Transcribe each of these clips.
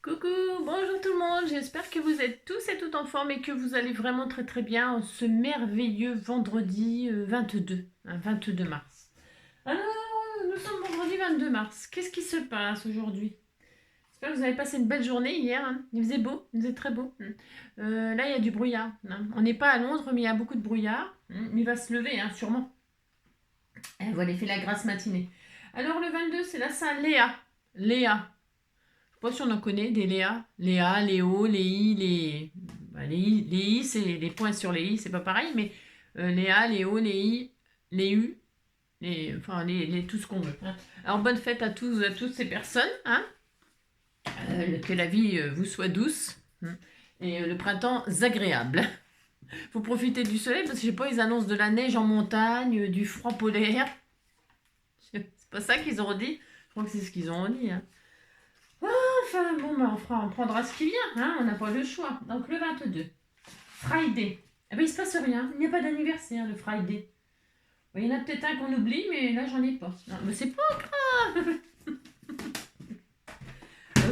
Coucou, bonjour tout le monde, j'espère que vous êtes tous et toutes en forme et que vous allez vraiment très très bien en ce merveilleux vendredi 22, 22 mars. Alors, nous sommes vendredi 22 mars, qu'est-ce qui se passe aujourd'hui? J'espère que vous avez passé une belle journée hier, hein. Il faisait beau, il faisait très beau. Là, il y a du brouillard, hein. On n'est pas à Londres, mais il y a beaucoup de brouillard. Il va se lever, hein, sûrement. Elle va aller faire la grasse matinée. Alors, le 22, c'est la Saint-Léa. Léa. Je sais pas si on en connaît des Léa. Léa, Léo, Léi, les. Bah, les I, c'est les points sur les I, c'est pas pareil, mais Léa, Léo, Léi, Léu, enfin, tout ce qu'on veut, hein. Alors, bonne fête à tous, à toutes ces personnes, hein. Que la vie vous soit douce, hein. Et le printemps agréable. Faut profiter du soleil parce que je sais pas, ils annoncent de la neige en montagne, du froid polaire. C'est pas ça qu'ils ont dit. Je crois que c'est ce qu'ils ont dit, hein. Enfin, bon, ben, on prendra ce qui vient, hein, on n'a pas le choix. Donc le 22, Friday. Eh ben, il se passe rien, il n'y a pas d'anniversaire le Friday. Bon, il y en a peut-être un qu'on oublie, mais là j'en ai pas. Non, mais c'est pas grave.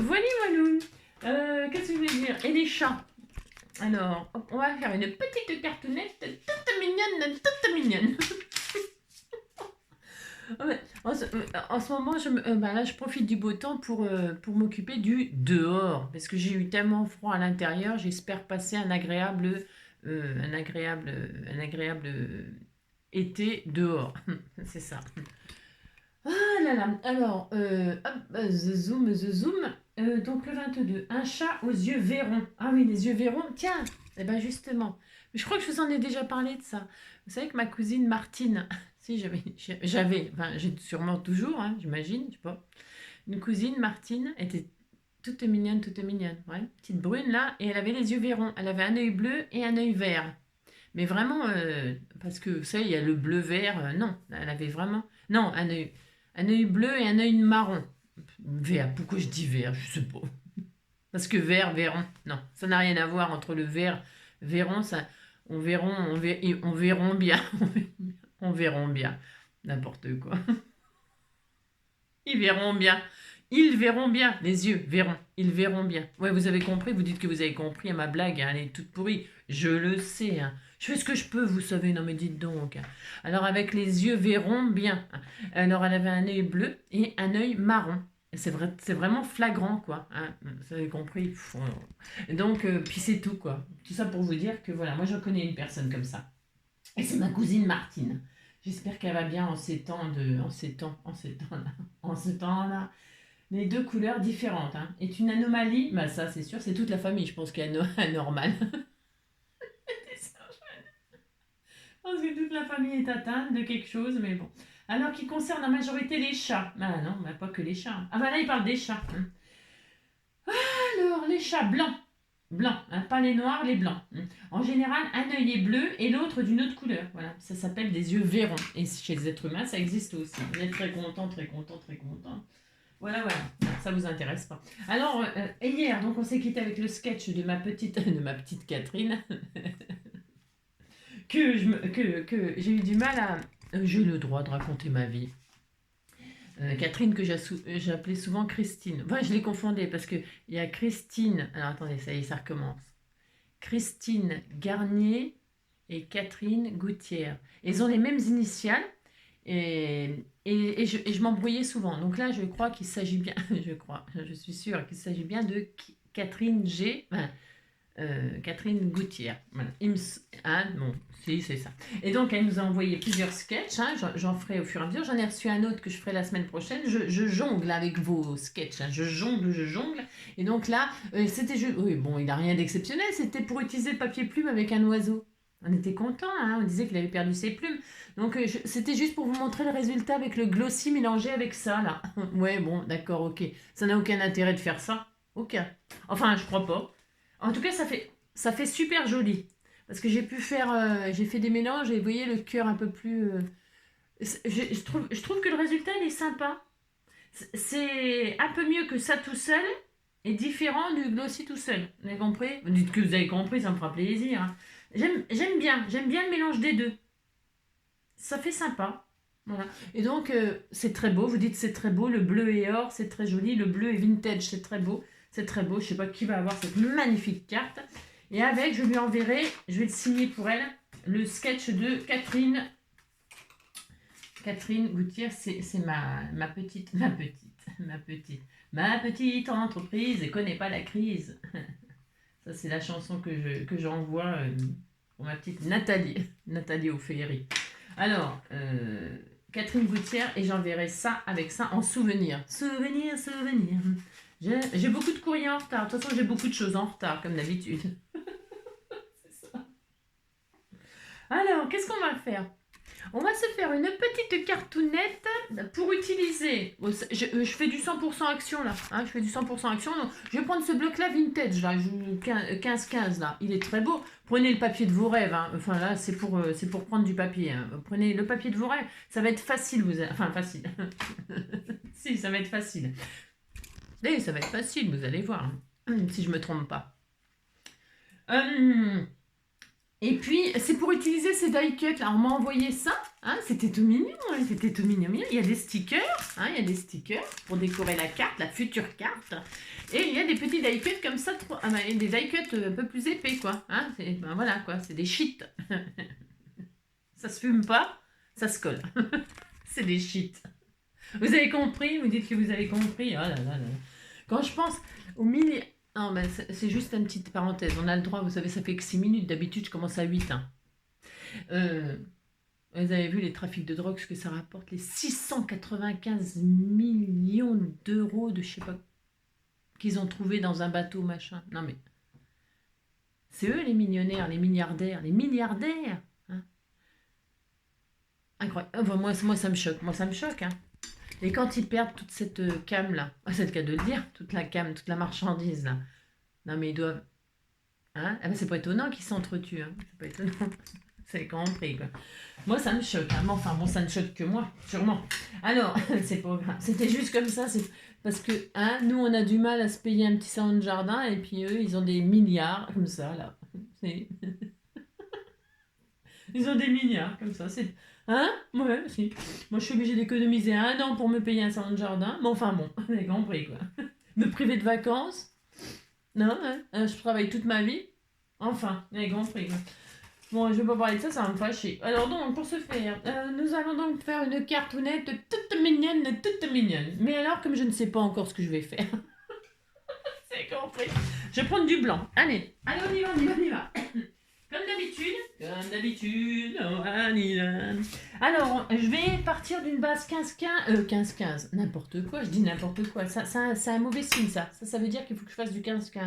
Voilà, Walou. Qu'est-ce que je voulais dire? Et les chats. Alors, hop, on va faire une petite cartoonnette toute mignonne, toute mignonne. Ouais. En ce moment, là, je profite du beau temps pour m'occuper du dehors. Parce que j'ai eu tellement froid à l'intérieur, j'espère passer un agréable été dehors. C'est ça. Ah là là. Alors, hop, the zoom. Donc le 22, un chat aux yeux verrons. Ah oui, les yeux verrons. Tiens, eh ben justement. Je crois que je vous en ai déjà parlé de ça. Vous savez que ma cousine Martine, si enfin j'ai sûrement toujours, hein, j'imagine, je sais pas. Une cousine Martine était toute mignonne, ouais, petite brune là, et elle avait les yeux verrons. Elle avait un œil bleu et un œil vert. Mais vraiment, parce que vous savez, il y a le bleu-vert, non, elle avait vraiment, non, un œil bleu et un œil marron. Vert, pourquoi je dis vert, je sais pas. Parce que vert, verron, non, ça n'a rien à voir entre le vert, verron, ça, on verront bien, on verront bien, n'importe quoi. Ils verront bien. Ils verront bien. Les yeux verront. Ils verront bien. Ouais, vous avez compris. Vous dites que vous avez compris à ma blague, hein. Elle est toute pourrie. Je le sais, hein. Je fais ce que je peux, vous savez. Non, mais dites donc, hein. Alors, avec les yeux verront bien, hein. Alors, elle avait un œil bleu et un œil marron. C'est vrai, c'est vraiment flagrant, quoi, hein. Vous avez compris. Donc, puis c'est tout, quoi. Tout ça pour vous dire que voilà, moi, je connais une personne comme ça. Et c'est ma cousine Martine. J'espère qu'elle va bien en ces temps-là. Les deux couleurs différentes, hein. Est une anomalie, bah ça c'est sûr, c'est toute la famille, je pense, qui est anormale. Je pense que toute la famille est atteinte de quelque chose, mais bon. Alors qui concerne en majorité les chats. Ah non, bah pas que les chats. Ah bah là il parle des chats, hein. Alors les chats blancs. Blancs, hein, pas les noirs, les blancs, hein. En général, un œil est bleu et l'autre d'une autre couleur. Voilà, ça s'appelle des yeux verrons. Et chez les êtres humains, ça existe aussi. On est très content, très content, très content. Voilà, voilà. Non, ça vous intéresse pas. Alors, hier, donc on s'est quitté avec le sketch de ma petite, de ma petite Catherine, que j'ai eu du mal à. J'ai le droit de raconter ma vie. Catherine que j'appelais souvent Christine. Enfin, je les confondais parce qu'il y a Christine. Alors attendez, ça y est, ça recommence. Christine Garnier et Catherine Gouttière. Ils ont les mêmes initiales et je m'embrouillais souvent. Donc là, je crois qu'il s'agit bien, je suis sûre qu'il s'agit bien de Catherine G. Enfin, Catherine Gouttière. Voilà. Hein, bon, si, c'est ça. Et donc, elle nous a envoyé plusieurs sketchs, hein. J'en ferai au fur et à mesure. J'en ai reçu un autre que je ferai la semaine prochaine. Je jongle avec vos sketchs, hein. Je jongle, je jongle. Et donc là, c'était juste. Oui, bon, il n'a rien d'exceptionnel. C'était pour utiliser le papier plume avec un oiseau. On était content, hein. On disait qu'il avait perdu ses plumes. Donc, c'était juste pour vous montrer le résultat avec le glossy mélangé avec ça, là. Ouais, bon, d'accord, ok. Ça n'a aucun intérêt de faire ça. Ok. Enfin, je crois pas. En tout cas, ça fait super joli. Parce que j'ai fait des mélanges et vous voyez le cœur un peu plus. Je trouve que le résultat il est sympa. C'est un peu mieux que ça tout seul et différent du glossy tout seul. Vous avez compris? Vous dites que vous avez compris, ça me fera plaisir, hein. J'aime bien le mélange des deux. Ça fait sympa. Voilà. Et donc, c'est très beau. Vous dites c'est très beau. Le bleu et or, c'est très joli. Le bleu est vintage, c'est très beau. C'est très beau. Je sais pas qui va avoir cette magnifique carte. Et avec, je lui enverrai, je vais le signer pour elle, le sketch de Catherine. Catherine Gouttière, c'est ma petite entreprise et connaît pas la crise. Ça, c'est la chanson que j'envoie pour ma petite Nathalie O'Féry. Alors, Catherine Gouttière, et j'enverrai ça avec ça en souvenir. Souvenir. J'ai beaucoup de courriers en retard. De toute façon, j'ai beaucoup de choses en retard, comme d'habitude. C'est ça. Alors, qu'est-ce qu'on va faire? On va se faire une petite cartoonette pour utiliser. Je fais du 100% action là. Hein, je fais du 100% action. Donc, je vais prendre ce bloc là vintage là, 15-15 là. Il est très beau. Prenez le papier de vos rêves. Hein. Enfin là, c'est pour prendre du papier. Hein. Prenez le papier de vos rêves. Ça va être facile. Enfin facile. Si, ça va être facile. Et ça va être facile, vous allez voir. Hein, si je me trompe pas. Et puis, c'est pour utiliser ces die cuts là. On m'a envoyé ça. Hein, c'était tout mignon. Hein, c'était tout mignon. Il y a des stickers. Hein, il y a des stickers pour décorer la carte, la future carte. Et il y a des petits die cuts comme ça. Des die cuts un peu plus épais, quoi. Hein, ben voilà, quoi. C'est des sheets. Ça se fume pas, ça se colle. C'est des sheets. Vous avez compris? Vous dites que vous avez compris? Oh là là là. Quand je pense au milieu... Non, ben c'est juste une petite parenthèse. On a le droit, vous savez, ça fait que 6 minutes. D'habitude, je commence à 8. Hein. Vous avez vu les trafics de drogue, ce que ça rapporte? Les 695 millions d'euros de je sais pas qu'ils ont trouvé dans un bateau, machin. Non, mais c'est eux les millionnaires, les milliardaires. Les milliardaires hein. Incroyable. Enfin, moi, ça me choque. Moi, ça me choque. Hein. Et quand ils perdent toute cette cam-là, c'est le cas de le dire, toute la cam, toute la marchandise, là. Non, mais ils doivent... Hein? Ah ben, c'est pas étonnant qu'ils s'entretuent. Hein. C'est pas étonnant. C'est compris, quoi. Moi, ça me choque. Hein. Mais enfin, bon, ça ne choque que moi, sûrement. Alors, c'est pas grave. C'était juste comme ça. C'est parce que, hein, nous, on a du mal à se payer un petit salon de jardin, et puis eux, ils ont des milliards, comme ça, là. Ils ont des milliards, comme ça. C'est... Hein? Ouais, si. Moi, je suis obligée d'économiser 1 an pour me payer un salon de jardin. Mais enfin, bon, vous avez compris, quoi. Me priver de vacances. Non, hein? Je travaille toute ma vie. Enfin, vous avez compris, quoi. Bon, je vais pas parler de ça, ça va me fâcher. Alors donc, pour ce faire, nous allons donc faire une cartoonette toute mignonne. Mais alors, comme je ne sais pas encore ce que je vais faire. C'est compris. Je vais prendre du blanc. Allez, on y va. Comme d'habitude, on y va. Alors, je vais partir d'une base 15-15. 15-15, n'importe quoi, je dis n'importe quoi. Ça c'est un mauvais signe, ça. Ça veut dire qu'il faut que je fasse du 15-15.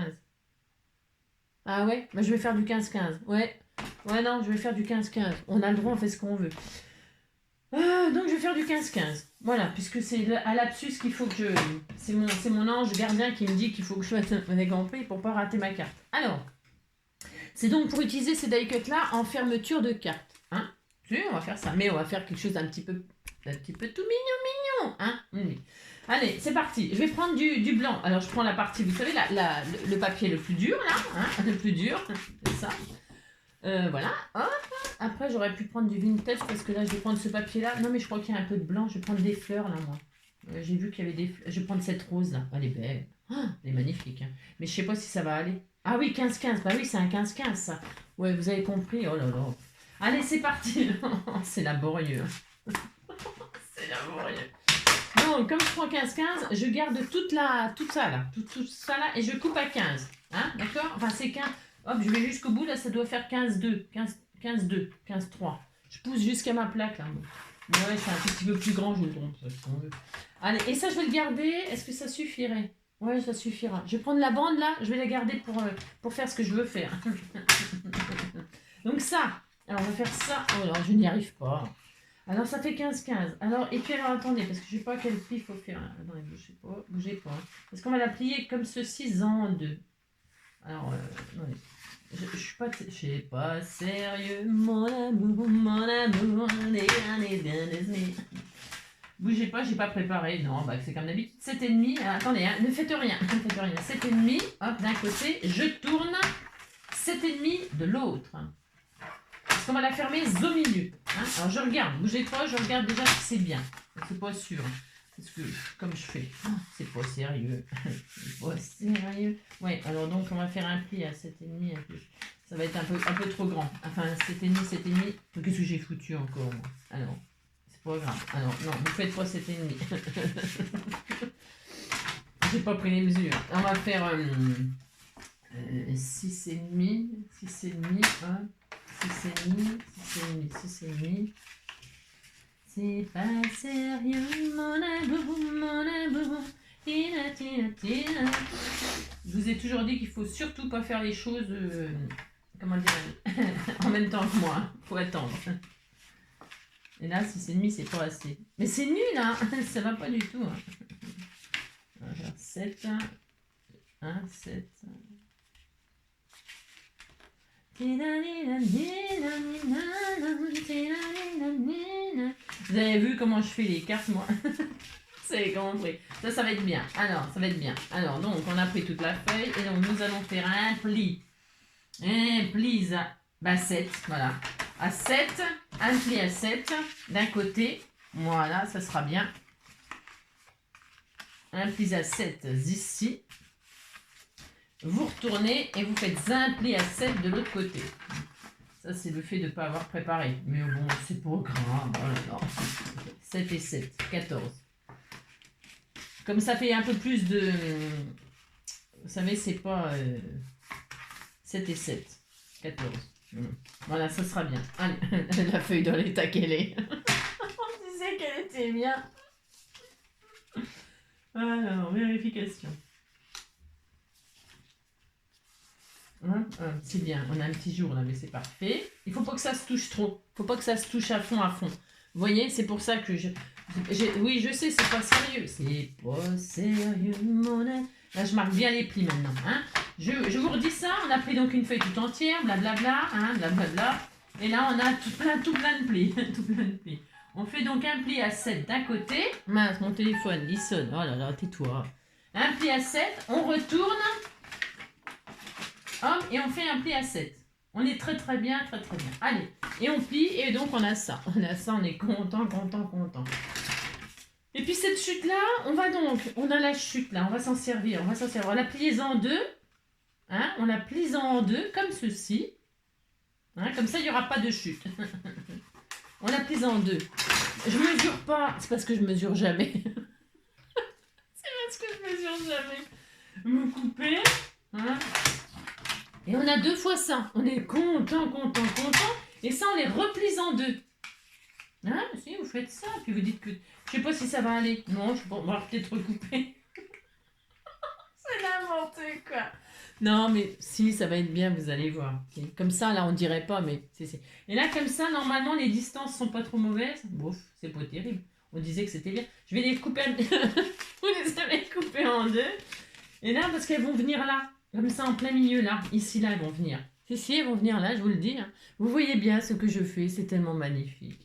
Ah ouais? Bah, je vais faire du 15-15. Ouais, non, je vais faire du 15-15. On a le droit, on fait ce qu'on veut. Donc, je vais faire du 15-15. Voilà, puisque c'est à lapsus qu'il faut que je... C'est mon ange gardien qui me dit qu'il faut que je fasse un compris pour pas rater ma carte. Alors... C'est donc pour utiliser ces die cuts là en fermeture de carte. Hein? Oui, on va faire ça. Mais on va faire quelque chose d'un petit peu tout mignon. Hein? Oui. Allez, c'est parti. Je vais prendre du blanc. Alors, je prends la partie, vous savez, le papier le plus dur, là. Hein? Le plus dur. C'est ça. Voilà. Hop. Après, j'aurais pu prendre du vintage parce que là, je vais prendre ce papier-là. Non, mais je crois qu'il y a un peu de blanc. Je vais prendre des fleurs, là, moi. J'ai vu qu'il y avait des fleurs. Je vais prendre cette rose, là. Elle est belle. Oh, elle est magnifique. Hein. Mais je sais pas si ça va aller. Ah oui, 15-15. Bah oui, c'est un 15-15, ça. Ouais, vous avez compris. Oh là là. Allez, c'est parti. C'est laborieux. C'est laborieux. Donc, comme je prends 15-15, je garde tout ça là. Tout ça là. Et je coupe à 15. Hein, d'accord? Enfin, c'est 15. Hop, je vais jusqu'au bout. Là, ça doit faire 15-2. 15-2. 15-3. Je pousse jusqu'à ma plaque là. Ouais, c'est un tout petit peu plus grand, je le trompe. Allez, et ça, je vais le garder. Est-ce que ça suffirait? Ouais, ça suffira. Je vais prendre la bande là, je vais la garder pour faire ce que je veux faire. Donc ça, alors on va faire ça. Oh non, je n'y arrive pas. Alors ça fait 15-15. Alors, et puis alors attendez, parce que je ne sais pas quel pli il faut faire. Attendez, bougez pas. Parce qu'on va la plier comme ceci en deux. Alors, attendez. Je suis pas sérieux, mon amour, Bougez pas, j'ai pas préparé. Non, bah c'est comme d'habitude. 7,5. Attendez, hein, ne faites rien. 7,5. Hop, d'un côté, je tourne. 7,5 de l'autre. Parce qu'on va la fermer au milieu. Hein. Alors je regarde, bougez pas, je regarde déjà si c'est bien. C'est pas sûr. Parce que, comme je fais, c'est pas sérieux. C'est pas sérieux. Ouais, alors donc, on va faire un pli à 7,5 un peu. Ça va être un peu trop grand. Enfin, 7,5, 7,5. Qu'est-ce que j'ai foutu encore, moi? Alors, c'est pas grave. Alors, non, vous faites pas 7,5. J'ai pas pris les mesures. On va faire 6,5. 6,5. 6,5. 6,5. 6,5. C'est pas sérieux, mon amour, mon amour. Tina, tina, tina. Je vous ai toujours dit qu'il faut surtout pas faire les choses, comment dire, en même temps que moi. Faut attendre. Et là, 6,5, c'est pas assez. Mais c'est nul, hein. Ça va pas du tout. Hein. On va faire 7. 1, 7. Vous avez vu comment je fais les cartes, moi? C'est compris. Ça va être bien. Alors, ça va être bien. Alors, donc, on a pris toute la feuille et donc nous allons faire un pli. Un pli à 7, voilà. À 7, un pli à 7 d'un côté. Voilà, ça sera bien. Un pli à 7 ici. Vous retournez et vous faites un pli à 7 de l'autre côté. Ça, c'est le fait de ne pas avoir préparé. Mais bon, c'est pas grave. Voilà. 7 et 7, 14. Comme ça fait un peu plus de... Vous savez, c'est pas 7 et 7, 14. Voilà, ça sera bien. Allez, la feuille dans l'état qu'elle est. On disait qu'elle était bien. Alors, vérification. C'est bien, on a un petit jour là, mais c'est parfait. Il faut pas que ça se touche trop. Il faut pas que ça se touche à fond, à fond. Vous voyez, c'est pour ça que oui, je sais, c'est pas sérieux. C'est pas sérieux, mon amour. Là, je marque bien les plis maintenant. Hein. Je vous redis ça. On a pris donc une feuille tout entière, blablabla, hein, blablabla. Et là, on a tout plein de plis. Tout plein de plis. On fait donc un pli à 7 d'un côté. Mince, mon téléphone, il sonne. Oh là là, tais-toi. Un pli à 7, on retourne. Hop, et on fait un pli à 7. On est très très bien, très très bien. Allez, et on plie, et donc on a ça. On a ça, on est content, content, content. Et puis cette chute-là, on a la chute là, on va s'en servir, On la plie en deux, hein, on la plie en deux, comme ceci. Hein, comme ça, il n'y aura pas de chute. On la plie en deux. Je mesure pas, c'est parce que je mesure jamais. C'est parce que je mesure jamais. Vous coupez, hein. Et on a 2 fois ça. On est content, content, content. Et ça, on les replie en deux. Hein, si, vous faites ça. Puis vous dites que... Je sais pas si ça va aller. Non, on va peut-être recouper. C'est n'importe quoi. Non, mais si, ça va être bien, vous allez voir. Comme ça, là, on dirait pas, mais... Et là, comme ça, normalement, les distances sont pas trop mauvaises. Bouf, c'est pas terrible. On disait que c'était bien. Je vais les couper... Vous les avez coupées en deux. Et là, parce qu'elles vont venir là. Comme ça, en plein milieu, là. Ici, là, elles vont venir. Si, elles vont venir là, je vous le dis. Hein. Vous voyez bien ce que je fais. C'est tellement magnifique.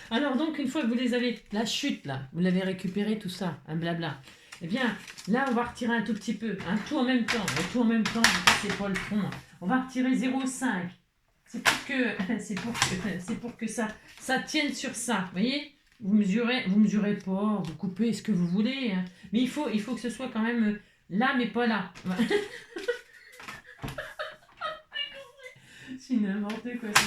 Alors, donc, une fois que vous les avez... La chute, là. Vous l'avez récupéré, tout ça. Un blabla. Eh bien, là, on va retirer un tout petit peu. Hein, tout en même temps. Tout en même temps. C'est pas le fond. On va retirer 0,5. C'est pour que ça tienne sur ça. Vous voyez? Vous mesurez pas. Vous coupez ce que vous voulez. Hein. Mais il faut que ce soit quand même... Là, mais pas là. C'est n'importe quoi ça.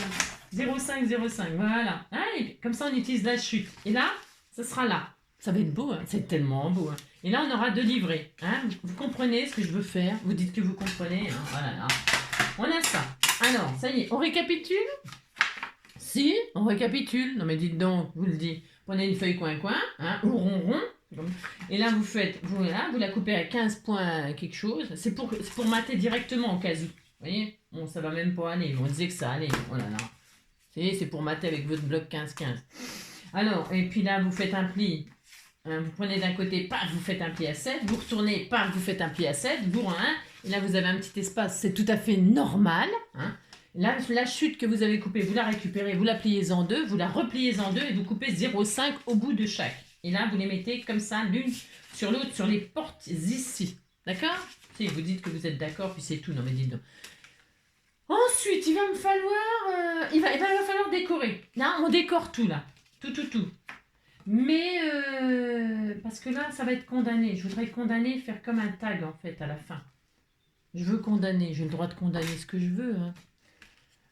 0,5, 0,5. Voilà. Ah, comme ça, on utilise la chute. Et là, ça sera là. Ça va être beau. Hein. C'est tellement beau. Hein. Et là, on aura 2 livrets. Hein. Vous comprenez ce que je veux faire? Vous dites que vous comprenez. Hein. Voilà. Là. On a ça. Alors, ça y est. On récapitule? Si, on récapitule. Non, mais dites donc, vous le dites. Prenez une feuille coin-coin. Hein, ou rond-rond. Et là, vous la coupez à 15 points quelque chose. C'est pour mater directement au cas où. Vous voyez? Bon, ça va même pas aller. On disait que ça allait. Oh là là. C'est pour mater avec votre bloc 15-15. Alors, et puis là, vous faites un pli. Hein, vous prenez d'un côté, paf, vous faites un pli à 7. Vous retournez, paf, vous faites un pli à 7. Bourrin. Hein, et là, vous avez un petit espace. C'est tout à fait normal. Hein. Là, la chute que vous avez coupée, vous la récupérez, vous la pliez en deux, vous la repliez en deux et vous coupez 0,5 au bout de chaque. Et là, vous les mettez comme ça, l'une sur l'autre, sur les portes ici. D'accord? Si vous dites que vous êtes d'accord, puis c'est tout. Non, mais dites donc. Ensuite, il va me falloir décorer. Là, on décore tout, là. Tout. Mais, parce que là, ça va être condamné. Je voudrais condamner, faire comme un tag, en fait, à la fin. Je veux condamner. J'ai le droit de condamner ce que je veux, hein.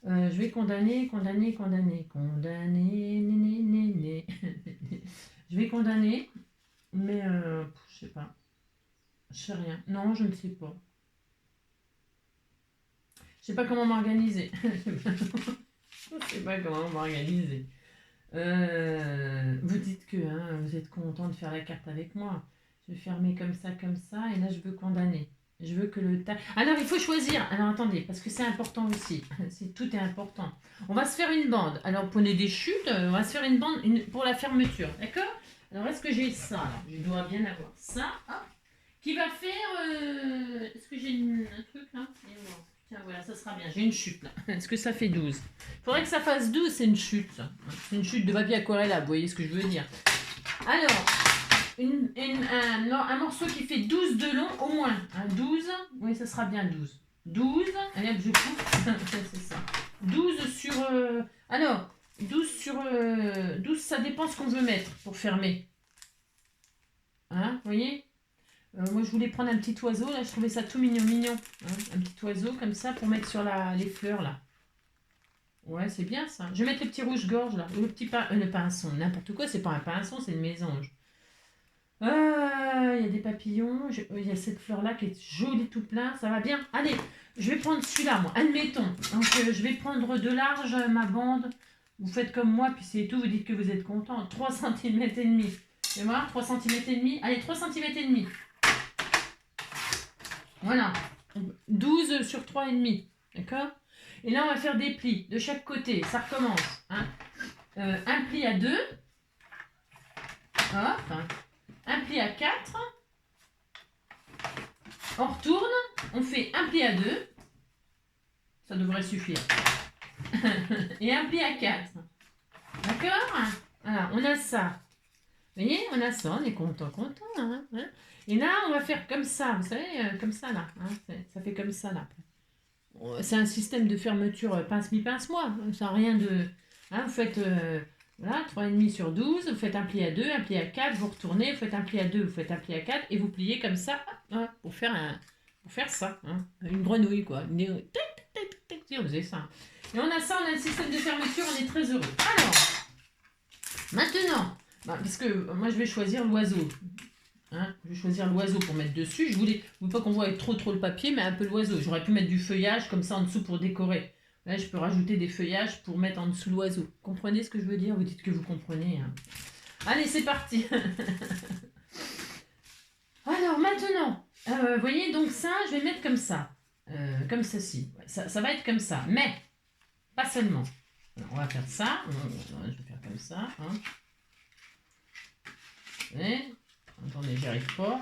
Je vais condamner. Condamner, né, né, né. Je vais condamner, mais je sais pas. Je sais rien. Non, je ne sais pas. Je sais pas comment m'organiser. Je sais pas comment m'organiser. Vous dites que vous êtes content de faire la carte avec moi. Je vais fermer comme ça, et là je veux condamner. Je veux que le tag. Alors il faut choisir. Alors attendez, parce que c'est important aussi. Tout est important. On va se faire une bande. Alors prenez des chutes. On va se faire une bande pour la fermeture. D'accord? Alors est-ce que j'ai ça là? Je dois bien avoir ça. Hop. Qui va faire. Est-ce que j'ai un truc là? Tiens, voilà, ça sera bien. J'ai une chute là. Est-ce que ça fait 12? Il faudrait que ça fasse 12, c'est une chute. C'est une chute de papier aquarelle, vous voyez ce que je veux dire. Alors, un morceau qui fait 12 de long au moins. 12, oui, ça sera bien 12. 12, allez hop, je coupe. C'est ça. 12 sur... alors, 12 sur... 12, ça dépend ce qu'on veut mettre pour fermer. Hein, vous voyez? Moi, je voulais prendre un petit oiseau, là, je trouvais ça tout mignon. Hein, un petit oiseau comme ça pour mettre sur les fleurs, là. Ouais, c'est bien ça. Je vais mettre le petit rouge-gorge, là. Le petit le pinson, n'importe quoi, c'est pas un pinson, c'est une mésange. Il y a des papillons, il y a cette fleur-là qui est jolie tout plein, ça va bien. Allez, je vais prendre celui-là, moi, admettons. Donc, je vais prendre de large ma bande. Vous faites comme moi, puis c'est tout, vous dites que vous êtes content. 3 cm et demi. Et voilà, 3 cm et demi. Allez, 3 cm et demi. Voilà, 12 sur 3,5, d'accord? Et là, on va faire des plis de chaque côté, ça recommence. Hein. Un pli à 2, hop, un pli à 4, on retourne, on fait un pli à 2, ça devrait suffire, et un pli à 4, d'accord? Voilà, on a ça. Vous voyez, on a ça, on est content. Hein. Et là, on va faire comme ça, vous savez, comme ça là. Hein, ça fait comme ça là. C'est un système de fermeture pince-mi-pince-moi. Ça n'a rien de... Hein, vous faites voilà, 3,5 sur 12, vous faites un pli à 2, un pli à 4, vous retournez, vous faites un pli à 2, vous faites un pli à 4, et vous pliez comme ça hein, pour faire ça. Hein, une grenouille, quoi. Vous faisait ça. Et on a ça, on a un système de fermeture, on est très heureux. Alors, maintenant... parce que moi je vais choisir l'oiseau. Hein, je vais choisir l'oiseau pour mettre dessus. Je voulais pas qu'on voit trop le papier, mais un peu l'oiseau. J'aurais pu mettre du feuillage comme ça en dessous pour décorer. Là, je peux rajouter des feuillages pour mettre en dessous l'oiseau. Comprenez ce que je veux dire? Vous dites que vous comprenez. Hein. Allez, c'est parti. Alors maintenant, vous voyez, donc ça, je vais mettre comme ça. Comme ceci. Ouais, ça va être comme ça. Mais, pas seulement. Alors, on va faire ça. Je vais faire comme ça. Hein. Attendez, j'y arrive pas.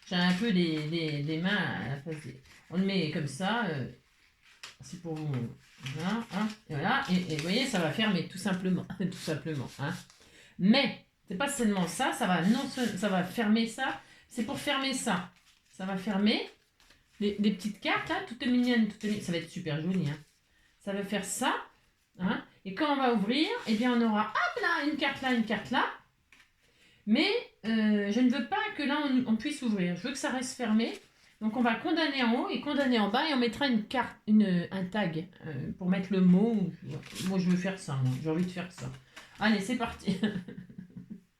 J'ai un peu des mains à la place On le met comme ça. C'est pour vous. Voilà, hein, et voilà. Et vous voyez, ça va fermer tout simplement. Tout simplement. Hein. Mais, c'est pas seulement ça. Ça va fermer ça. C'est pour fermer ça. Ça va fermer des petites cartes là, toutes mignonnes. Ça va être super joli. Hein. Ça va faire ça. Hein. Et quand on va ouvrir, eh bien on aura hop là, une carte là, une carte là. Mais je ne veux pas que là on puisse ouvrir. Je veux que ça reste fermé. Donc on va condamner en haut et condamner en bas et on mettra une carte, un tag pour mettre le mot. Moi je veux faire ça, moi. J'ai envie de faire ça. Allez, c'est parti.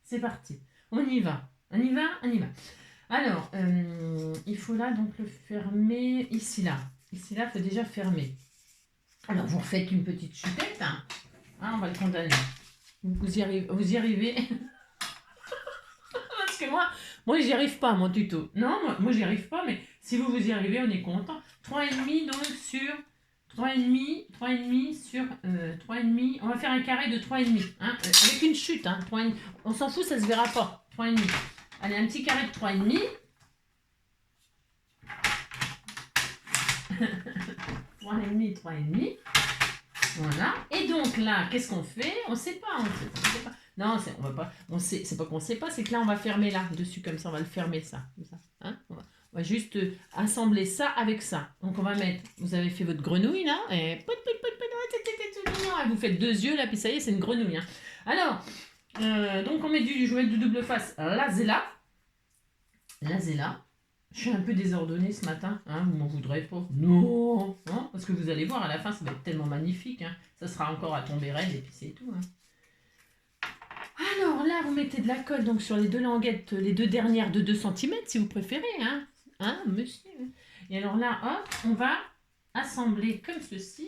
C'est parti. On y va. On y va. Alors, il faut là donc le fermer ici là. Ici là, il faut déjà fermer. Alors vous refaites une petite chupette. Hein. Ah, on va le condamner. Vous y arrivez. Parce que moi j'y arrive pas, mon tuto. Non, moi j'y arrive pas, mais si vous y arrivez, on est content. 3,5 donc sur 3,5 sur 3,5. On va faire un carré de 3,5. Hein, avec une chute. Hein, 3,5. On s'en fout, ça se verra pas. 3,5. Allez, un petit carré de 3,5. 3,5. Voilà. Et donc là, qu'est-ce qu'on fait? On sait pas. Non, on va pas. On sait. C'est pas qu'on sait pas. C'est que là, on va fermer là dessus comme ça. On va le fermer ça. Comme ça. Hein, on va juste assembler ça avec ça. Donc on va mettre. Vous avez fait votre grenouille là. Et vous faites 2 yeux là. Puis ça y est, c'est une grenouille. Hein. Alors, Donc on met je vais mettre du double face Lazella. Lazella. Je suis un peu désordonnée ce matin, hein, vous m'en voudrez pas. Non, hein, parce que vous allez voir, à la fin, ça va être tellement magnifique. Hein. Ça sera encore à tomber raide et puis c'est tout. Hein. Alors là, vous mettez de la colle donc, sur les deux languettes, les deux dernières de 2 cm si vous préférez. Hein, monsieur. Et alors là, hop, on va assembler comme ceci.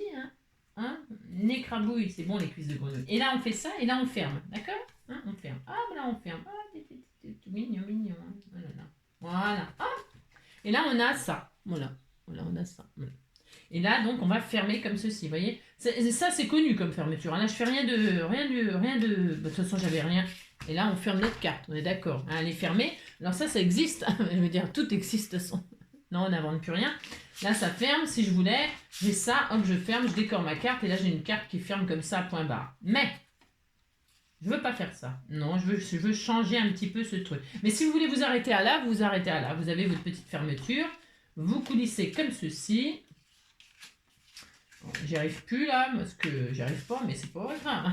N'écrabouille, c'est bon les cuisses de grenouille. Et là, on fait ça et là, on ferme. D'accord, on ferme. Ah, là, on ferme. Ah, c'est mignon, mignon. Voilà. Ah. Et là, on a ça. Voilà, on a ça. Voilà. Et là, donc, on va fermer comme ceci, vous voyez. Ça, c'est connu comme fermeture. Là, je fais rien de... De toute façon, j'avais rien. Et là, on ferme notre carte, on est d'accord. Elle est fermée. Alors ça existe. Je veux dire, tout existe. Non, on n'invente plus rien. Là, ça ferme. Si je voulais, j'ai ça. Hop, je ferme, je décore ma carte. Et là, j'ai une carte qui ferme comme ça, point barre. Mais... je veux pas faire ça. Non, je veux changer un petit peu ce truc. Mais si vous voulez vous arrêter à là, vous vous arrêtez à là. Vous avez votre petite fermeture. Vous coulissez comme ceci. Bon, j'y arrive plus là, parce que j'y arrive pas, mais c'est pas grave.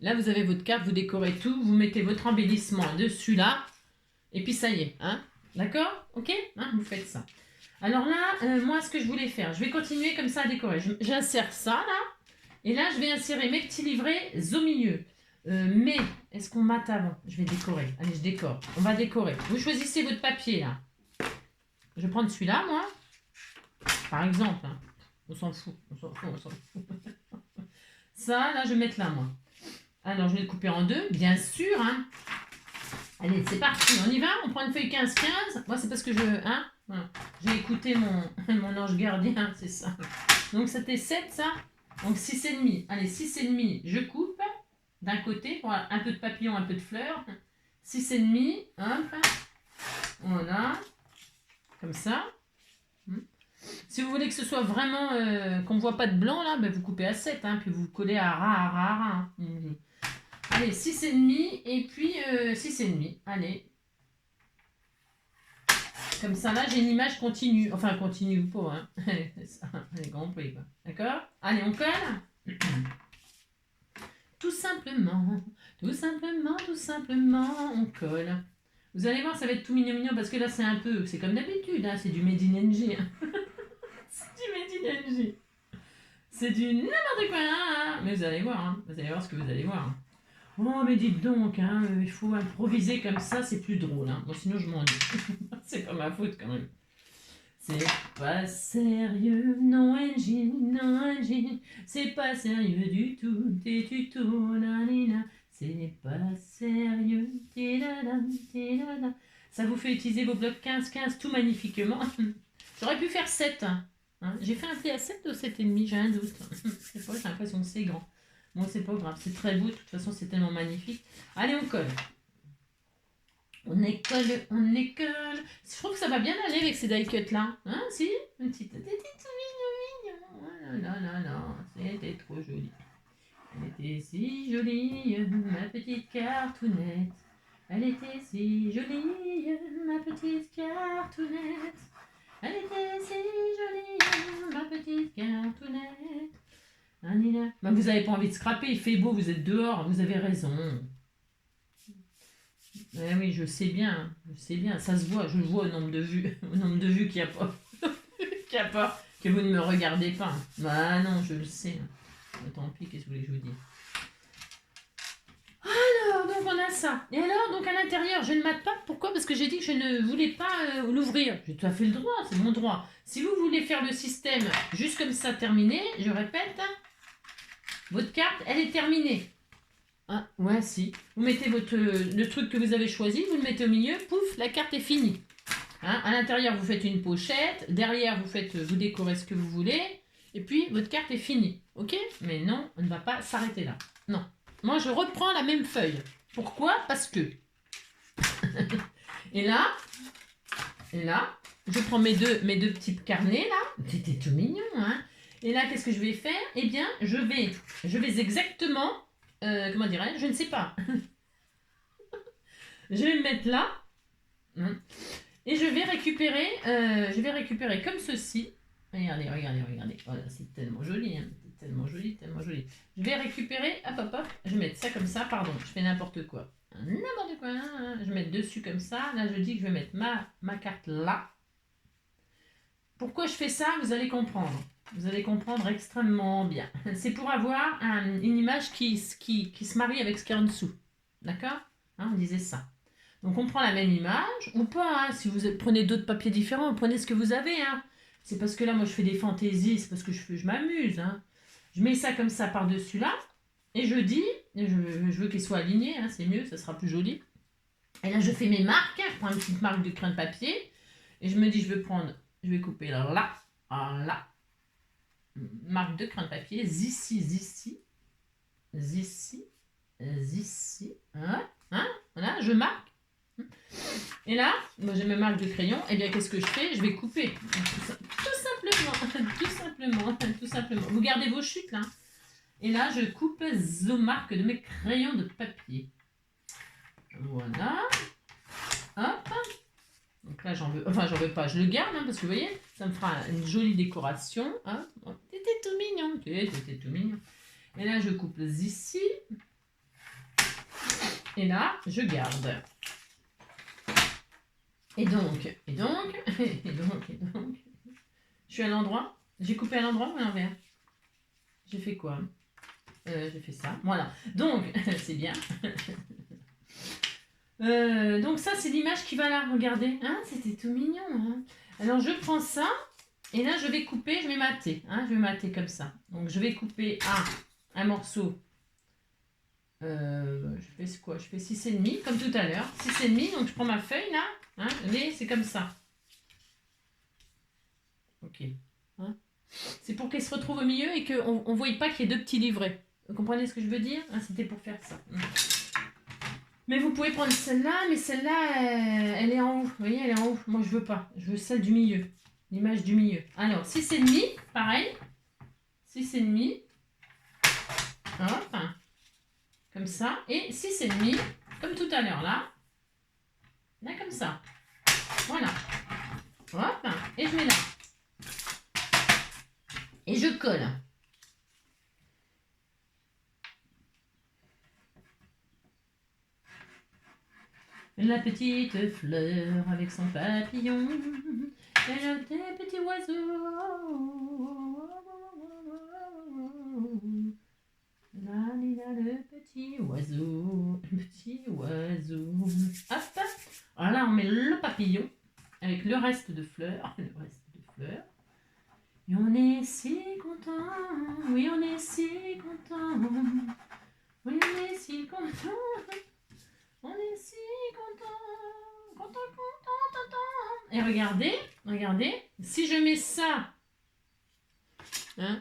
Là, vous avez votre carte, vous décorez tout. Vous mettez votre embellissement dessus là. Et puis ça y est. Hein, d'accord? Ok, vous faites ça. Alors là, moi, ce que je voulais faire, je vais continuer comme ça à décorer. J'insère ça là. Et là, je vais insérer mes petits livrets au milieu. Mais, est-ce qu'on mate avant? Je vais décorer. Allez, je décore. On va décorer. Vous choisissez votre papier, là. Je vais prendre celui-là, moi. Par exemple. Hein. On s'en fout. Ça, là, je vais mettre là, moi. Alors, je vais le couper en deux, bien sûr. Hein. Allez, c'est parti. On y va? On prend une feuille 15-15. Moi, c'est parce que voilà. J'ai écouté mon ange gardien, c'est ça. Donc, c'était 7, ça. Donc, 6,5. Allez, 6,5, je coupe. D'un côté, pour un peu de papillon, un peu de fleurs. 6,5, hop. Voilà. Comme ça. Si vous voulez que ce soit vraiment, qu'on ne voit pas de blanc, là, ben vous coupez à 7, puis vous collez à ras. Allez, 6,5, et puis 6,5. Allez. Comme ça, là, j'ai une image continue. Enfin, continue ou pas, Allez, compris, quoi. D'accord? Allez, on colle. Tout simplement, on colle. Vous allez voir, ça va être tout mignon parce que là, c'est comme d'habitude, c'est du Made in NG. C'est du Made in NG. C'est du n'importe quoi, Mais vous allez voir, vous allez voir ce que vous allez voir. Oh, mais dites donc, il faut improviser comme ça, c'est plus drôle. Bon, sinon, je m'ennuie. C'est pas ma faute, quand même. C'est pas sérieux, non NG, c'est pas sérieux du tout, tes tutos, nanina, c'est pas sérieux, tidada. Ça vous fait utiliser vos blocs 15-15 tout magnifiquement. J'aurais pu faire 7. J'ai fait un pli à 7 ou 7,5, j'ai un doute. Je sais pas, j'ai l'impression que c'est grand. Bon, c'est pas grave, c'est très beau, de toute façon, c'est tellement magnifique. Allez, on colle. On école. Je trouve que ça va bien aller avec ces die cuts là. Si? Une petite mignon. Non, c'était trop joli. Elle était si jolie, ma petite cartounette. Elle était si jolie, ma petite cartounette. Elle était si jolie, ma petite cartounette. Bah, vous n'avez pas envie de scraper, il fait beau, vous êtes dehors, vous avez raison. Oui, je sais bien, ça se voit, je le vois au nombre de vues, qu'il n'y a pas, que vous ne me regardez pas. Bah non, je le sais. Tant pis, qu'est-ce que vous voulez que je vous dise? Alors, donc on a ça. Et alors, donc à l'intérieur, je ne mate pas. Pourquoi? Parce que j'ai dit que je ne voulais pas l'ouvrir. J'ai tout à fait le droit, c'est mon droit. Si vous voulez faire le système juste comme ça terminé, je répète, votre carte, elle est terminée. Ouais, si. Vous mettez le truc que vous avez choisi, vous le mettez au milieu, pouf, la carte est finie. À l'intérieur, vous faites une pochette. Derrière, vous décorez ce que vous voulez. Et puis, votre carte est finie. Ok? Mais non, on ne va pas s'arrêter là. Non. Moi, je reprends la même feuille. Pourquoi? Parce que. Et là, je prends mes deux petits carnets là. C'était tout mignon, Et là, qu'est-ce que je vais faire? Eh bien, je vais exactement... comment dirais-je? Je ne sais pas. Je vais me mettre là. Et je vais récupérer comme ceci. Regardez. Voilà, c'est tellement joli. tellement joli, tellement joli. Je vais récupérer, hop, je vais mettre ça comme ça, pardon, je fais n'importe quoi. N'importe quoi, je vais mettre dessus comme ça. Là, je dis que je vais mettre ma carte là. Pourquoi je fais ça, vous allez comprendre. Vous allez comprendre extrêmement bien. C'est pour avoir une image qui se marie avec ce qu'il y a en dessous. D'accord, on disait ça. Donc on prend la même image, ou pas, si vous prenez d'autres papiers différents, vous prenez ce que vous avez. C'est parce que là, moi, je fais des fantaisies, c'est parce que je m'amuse. Je mets ça comme ça par-dessus là, et je dis, je veux qu'il soit aligné, c'est mieux, ça sera plus joli. Et là, je fais mes marques, je prends une petite marque de crin de papier, et je me dis, je vais couper là, marque de crin de papier, ici, voilà, je marque. Et là, moi j'ai mes marques de crayon, et bien qu'est-ce que je fais? Je vais couper, tout simplement. Vous gardez vos chutes là. Et là, je coupe les marques de mes crayons de papier. Voilà. Hop. Donc là, j'en veux pas, je le garde, parce que vous voyez, ça me fera une jolie décoration. T'étais tout mignon. Et là, je coupe ici. Et là, je garde. Et donc, je suis à l'endroit. J'ai coupé à l'endroit ou à l'envers? J'ai fait quoi? J'ai fait ça. Voilà. Donc, c'est bien. Donc ça, c'est l'image qui va là. Regardez. C'était tout mignon. Alors, je prends ça. Et là, je vais couper. Je vais mater. Je vais mater comme ça. Donc, je vais couper un morceau. Je fais quoi? Je fais 6,5 comme tout à l'heure. 6,5. Donc, je prends ma feuille là. Mais c'est comme ça. Ok. C'est pour qu'elle se retrouve au milieu et qu'on ne voie pas qu'il y ait deux petits livrets. Vous comprenez ce que je veux dire? C'était pour faire ça. Mais vous pouvez prendre celle-là, mais celle-là, elle est en haut. Vous voyez, elle est en haut. Moi, je veux pas. Je veux celle du milieu. L'image du milieu. Alors, 6,5, pareil. 6,5. Hop. Comme ça. Et 6,5, comme tout à l'heure, là. Là, comme ça. Voilà. Hop. Et je mets là. Et je colle. La petite fleur avec son papillon. Elle a des petits oiseaux. Le petit oiseau. Le petit oiseau. Hop. Alors là, on met le papillon avec le reste de fleurs. Et on est si content. Oui, on est si content. Oui, on est si content. On est si content. Et regardez. Si je mets ça,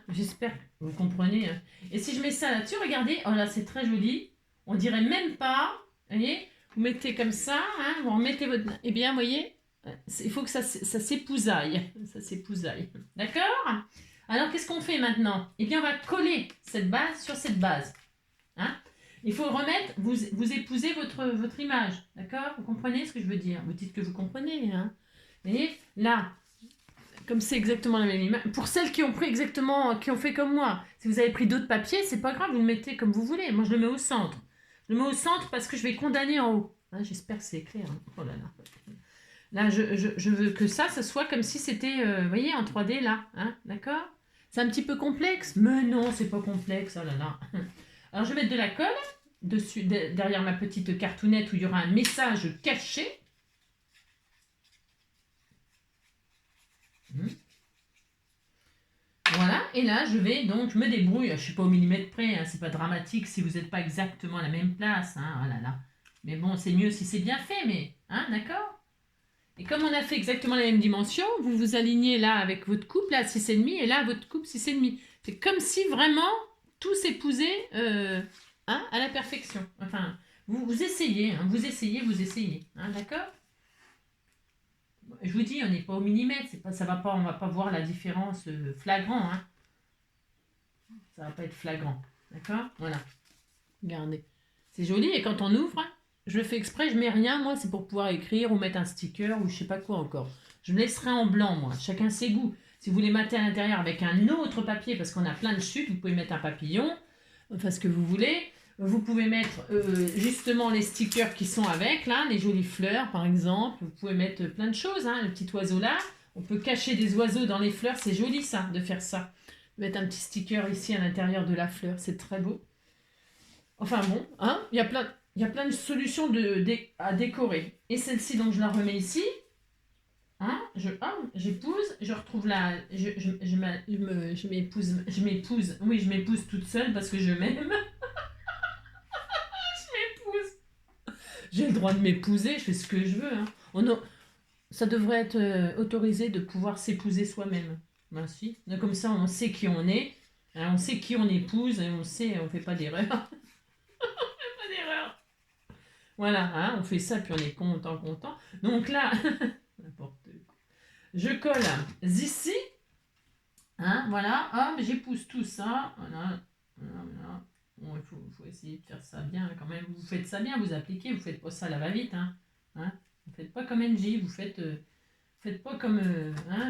j'espère que vous comprenez. Et si je mets ça là-dessus, regardez. Oh là, c'est très joli. On dirait même pas. Vous voyez, vous mettez comme ça. Vous remettez votre. Eh bien, vous voyez. Il faut que ça s'épousaille. D'accord? Alors, qu'est-ce qu'on fait maintenant? Eh bien, on va coller cette base sur cette base. Il faut remettre, vous épousez votre image. D'accord? Vous comprenez ce que je veux dire? Vous dites que vous comprenez. Vous voyez? Là, comme c'est exactement la même image. Pour celles qui ont pris exactement, qui ont fait comme moi. Si vous avez pris d'autres papiers, c'est pas grave, vous le mettez comme vous voulez. Moi, je le mets au centre. Je le mets au centre parce que je vais condamner en haut. J'espère que c'est clair. Oh là là. Là, je veux que ça soit comme si c'était, vous voyez, en 3D, là. D'accord? C'est un petit peu complexe. Mais non, c'est pas complexe. Oh là là. Alors, je vais mettre de la colle dessus, derrière ma petite cartoonette où il y aura un message caché. Voilà. Et là, je me débrouille. Je ne suis pas au millimètre près. C'est pas dramatique si vous n'êtes pas exactement à la même place. Oh là là. Mais bon, c'est mieux si c'est bien fait. Mais, d'accord? Et comme on a fait exactement la même dimension, vous vous alignez là avec votre coupe, là 6,5, et là votre coupe 6,5. C'est comme si vraiment tout s'épousait à la perfection. Enfin, vous essayez, vous essayez. D'accord? Je vous dis, on n'est pas au millimètre, on va pas voir la différence flagrant. Ça va pas être flagrant. D'accord? Voilà. Regardez. C'est joli, et quand on ouvre... Je fais exprès, je mets rien, moi, c'est pour pouvoir écrire ou mettre un sticker ou je sais pas quoi encore. Je me laisserai en blanc, moi. Chacun ses goûts. Si vous voulez mater à l'intérieur avec un autre papier, parce qu'on a plein de chutes, vous pouvez mettre un papillon, enfin ce que vous voulez. Vous pouvez mettre justement les stickers qui sont avec, là, les jolies fleurs par exemple. Vous pouvez mettre plein de choses, hein, le petit oiseau là. On peut cacher des oiseaux dans les fleurs, c'est joli ça, de faire ça. Mettre un petit sticker ici à l'intérieur de la fleur, c'est très beau. Enfin bon, hein, il y a plein de solutions à décorer. Et celle-ci, donc je la remets ici. Hein, j'épouse, je retrouve la... Je m'épouse. Oui, je m'épouse toute seule parce que je m'aime. J'ai le droit de m'épouser, je fais ce que je veux. Hein. Ça devrait être autorisé de pouvoir s'épouser soi-même. Ben si. Donc, comme ça, on sait qui on est, hein, on sait qui on épouse, et on sait, on fait pas d'erreur. On fait pas d'erreur. Voilà, hein, on fait ça, puis on est content. Donc là, n'importe quoi. Je colle ici. Hein, voilà, hop, j'épouse tout ça. Voilà. Bon, il faut essayer de faire ça bien quand même. Vous faites ça bien, vous appliquez, vous faites pas ça à la va-vite. Hein. Vous faites pas comme NJ, vous faites pas comme,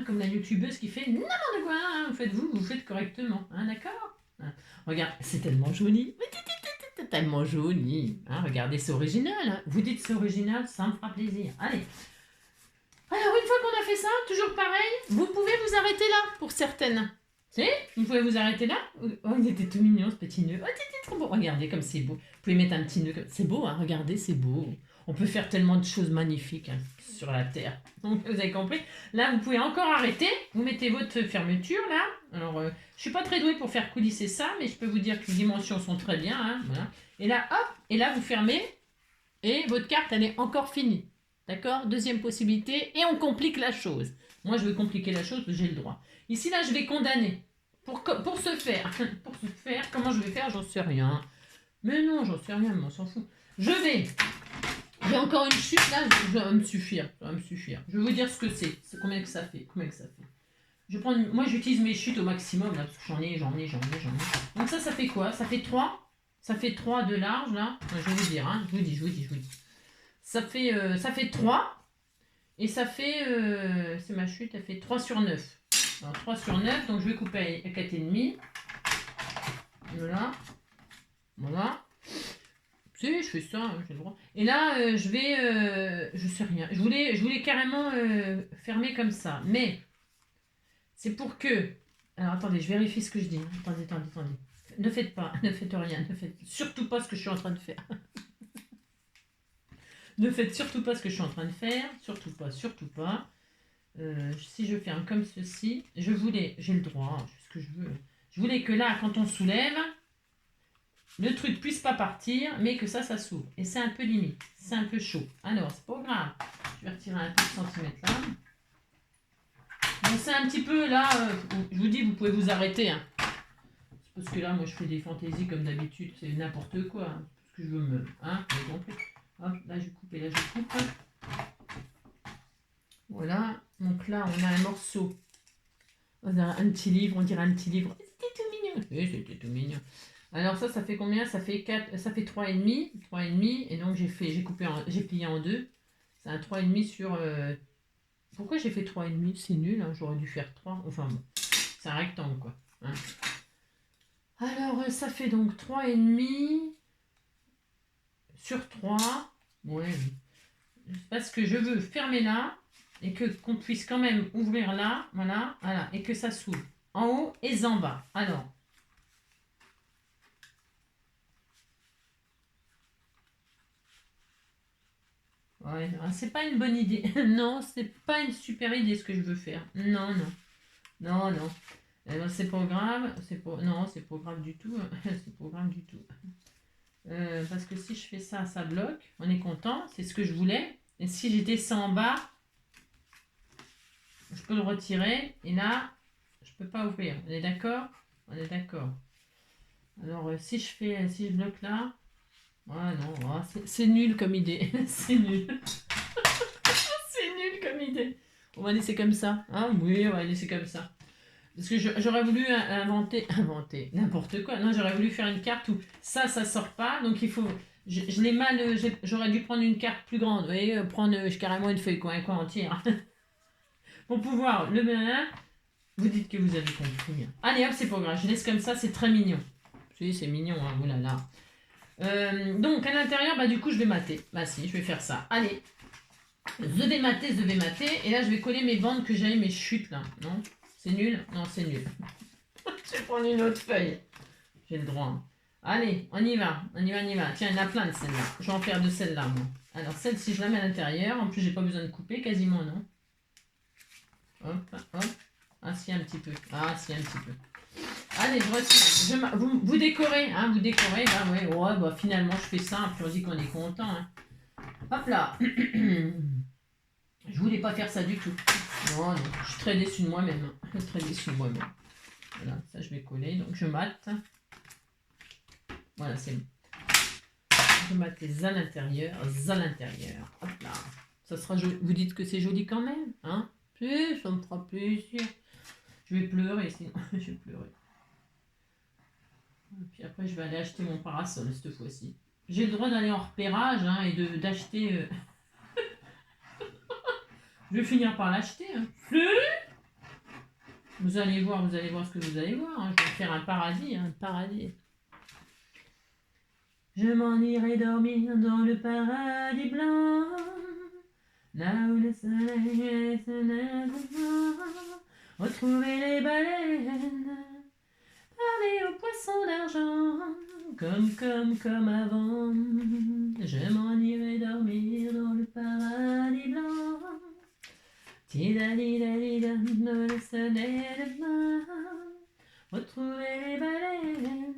comme la youtubeuse qui fait n'importe quoi. Hein. Vous faites correctement. Hein, d'accord. Hein. Regarde, c'est tellement joli. C'est tellement joli. Hein, regardez, c'est original. Hein. Vous dites c'est original, ça me fera plaisir. Allez. Alors, une fois qu'on a fait ça, toujours pareil, vous pouvez vous arrêter là pour certaines. Si, vous pouvez vous arrêter là. Oh, il était tout mignon ce petit nœud. Oh, c'était trop beau. Regardez comme c'est beau. Vous pouvez mettre un petit nœud. C'est beau, hein. Regardez, c'est beau. On peut faire tellement de choses magnifiques hein, sur la terre. Donc, vous avez compris. Là, vous pouvez encore arrêter. Vous mettez votre fermeture là. Alors, je suis pas très douée pour faire coulisser ça, mais je peux vous dire que les dimensions sont très bien. Hein, voilà. Et là, hop. Et là, vous fermez. Et votre carte, elle est encore finie. D'accord? Deuxième possibilité. Et on complique la chose. Moi, je veux compliquer la chose, j'ai le droit. Ici, là, je vais condamner. Pour ce faire, comment je vais faire, j'en sais rien. Mais non, j'en sais rien, mais on s'en fout. J'ai encore une chute, là, ça va me suffire. Je vais vous dire ce que c'est. Combien que ça fait. Moi, j'utilise mes chutes au maximum, là, parce que j'en ai. Donc ça fait quoi? Ça fait 3. Ça fait 3 de large, là. Je vais vous dire, hein. Je vous dis. Ça fait 3. Et ça fait, c'est ma chute, elle fait 3 sur 9. Alors 3 sur 9, donc je vais couper à 4,5. Voilà. Si, je fais ça, hein, j'ai le droit. Et là, je vais, je sais rien. Je voulais carrément fermer comme ça. Mais, c'est pour que... Alors attendez, je vérifie ce que je dis. Attendez. Ne faites rien. Ne faites surtout pas ce que je suis en train de faire. Ne faites surtout pas ce que je suis en train de faire. Surtout pas. Si je fais un comme ceci, j'ai le droit, je fais ce que je veux. Je voulais que là, quand on soulève, le truc puisse pas partir, mais que ça s'ouvre. Et c'est un peu limite, c'est un peu chaud. Alors, c'est pas grave. Je vais retirer un peu de centimètre là. Donc c'est un petit peu là, je vous dis, vous pouvez vous arrêter. Hein. Parce que là, moi, je fais des fantaisies comme d'habitude, c'est n'importe quoi. Hein. Parce que je veux me... Hein, vous avez compris. Hop, là, je coupe et là, je coupe. Voilà, donc là on a un morceau, on a un petit livre, on dirait un petit livre. C'était tout mignon. Oui, c'était tout mignon. Alors ça fait combien? Ça fait 4, ça fait 3,5, et donc j'ai plié en deux. C'est un 3,5 sur... Pourquoi j'ai fait 3,5? C'est nul, hein, j'aurais dû faire 3. Enfin bon, c'est un rectangle quoi. Hein. Alors ça fait donc 3,5 sur 3. Ouais, parce que je veux fermer là. Et qu'on puisse quand même ouvrir là, voilà, et que ça s'ouvre en haut et en bas. Alors, ouais, c'est pas une bonne idée. Non, c'est pas une super idée ce que je veux faire. Non. C'est pas grave. Non, c'est pas grave du tout. C'est pas grave du tout. Parce que si je fais ça, ça bloque. On est content. C'est ce que je voulais. Et si j'ai descends en bas, je peux le retirer et là je peux pas ouvrir. On est d'accord? Alors si je bloque là, non, c'est nul comme idée. C'est nul. C'est nul comme idée. On va laisser comme ça. Hein, oui, on va laisser comme ça. Parce que j'aurais voulu inventer n'importe quoi. Non, j'aurais voulu faire une carte où ça sort pas. Donc il faut... Je l'ai mal... J'aurais dû prendre une carte plus grande. Vous voyez, prendre carrément une feuille quoi entière. Pour pouvoir le mettre Vous dites que vous avez compris. Allez, hop, c'est pas grave. Je laisse comme ça, c'est très mignon. Oui, c'est mignon, hein, oulala. Donc, à l'intérieur, bah, du coup, je vais mater. Bah, si, je vais faire ça. Allez. Je vais mater. Et là, je vais coller mes bandes que j'avais, mes chutes, là. Non? C'est nul? Non, c'est nul. Je vais prendre une autre feuille. J'ai le droit. Hein. Allez, on y va. Tiens, il y en a plein de celles-là. Je vais en faire de celles-là, moi. Alors, celle-ci, je la mets à l'intérieur. En plus, j'ai pas besoin de couper, quasiment, non? Hop, hop. Ah, si, un petit peu. Allez, voici. Vous décorez, hein, vous décorez. Bah ouais, bah finalement, je fais ça, puis on dit qu'on est content. Hein. Hop là. Je voulais pas faire ça du tout. Non, je suis très déçue de moi-même. Voilà, ça je vais coller. Donc je mate. Voilà, c'est bon. Je mate les à l'intérieur. Hop là. Ça sera joli. Vous dites que c'est joli quand même, hein? Plus, ça me fera plaisir. Je vais pleurer sinon. Je vais pleurer. Et puis après, je vais aller acheter mon parasol cette fois-ci. J'ai le droit d'aller en repérage hein, et d'acheter. Je vais finir par l'acheter. Hein. Vous allez voir ce que vous allez voir. Hein. Je vais faire un paradis. Je m'en irai dormir dans le paradis blanc. Là où le soleil se lève, retrouver les baleines, parler aux poissons d'argent, comme avant. Je m'en irai dormir dans le paradis blanc. Tidalidalida, dans le soleil demain, retrouver les baleines,